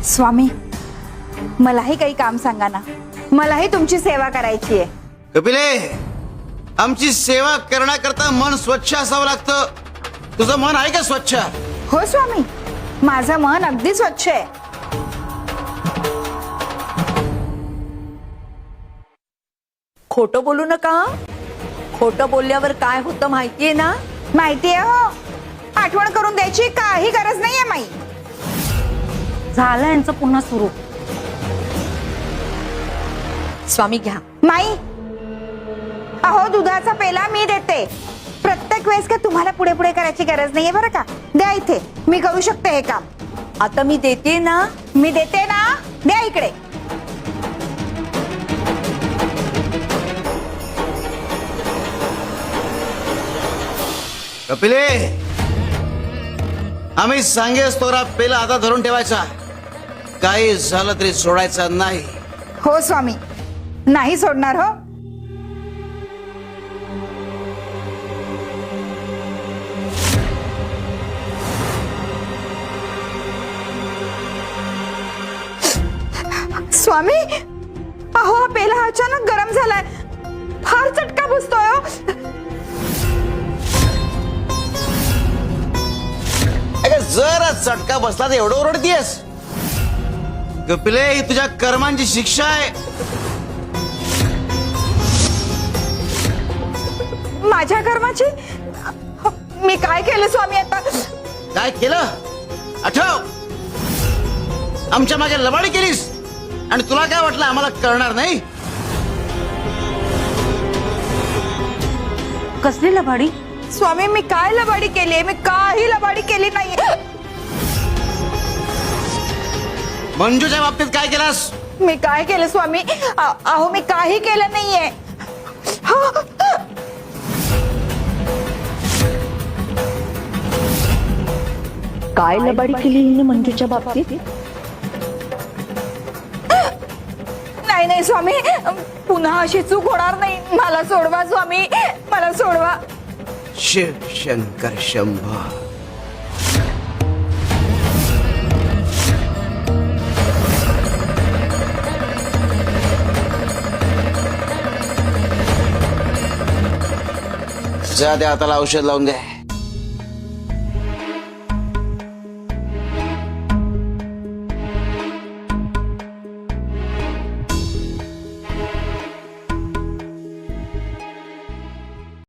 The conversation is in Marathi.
स्वामी, मलाही काही काम सांगा ना, मलाही तुमची सेवा करायची आहे. कपिले, आमची सेवा करण्याकरता मन स्वच्छ असावं लागतं. तुझं मन आहे का स्वच्छ? हो स्वामी, माझं मन अगदी स्वच्छ आहे. खोटं बोलू नका. खोटं बोलल्यावर काय होतं माहितीये ना? माहितीये हो, आठवण करून द्यायची काही गरज नाहीये माई. झालं यांचं पुन्हा सुरू. स्वामी घ्या. माई, अहो दुधाचा पेला मी देते. प्रत्येक वेळेस का तुम्हाला पुढे पुढे करायची गरज नाहीये बरं का. द्या इथे, मी करू शकते हे काम. आता मी देते ना. मी देते ना, द्या इकडे. कपिले, आम्ही सांगेस तोरा पेला आता धरून ठेवायचा. काही झालं तरी सोडायचा नाही. हो स्वामी, नाही सोडणार हो. स्वामी, अहो हा पेला अचानक गरम झालाय. फार चटका बसतोय हो. अगं जरा चटका बसला तर एवढं ओरडतीयस? कपिले, ही तुझ्या कर्मांची शिक्षा आहे. माझ्या कर्माची? मी काय केलं स्वामी आता? काय केलं आठव. आमच्या मागे लबाडी केलीस आणि तुला काय वाटलं आम्हाला कळणार नाही? कसली लबाडी? स्वामी, मी काय लबाडी केली? मी काही लबाडी केली नाही. मंजूच्या बाबतीत काय केलास? मी काय केलं स्वामी? अहो मी काही केलं नाहीये. काय लबाडी केली हिने मंजूच्या बाबतीत? नाही नाही स्वामी, पुन्हा अशी चूक होणार नाही. मला सोडवा स्वामी, मला सोडवा. शिव शंकर शंभो. जा, त्या हाताला औषध लावून दे.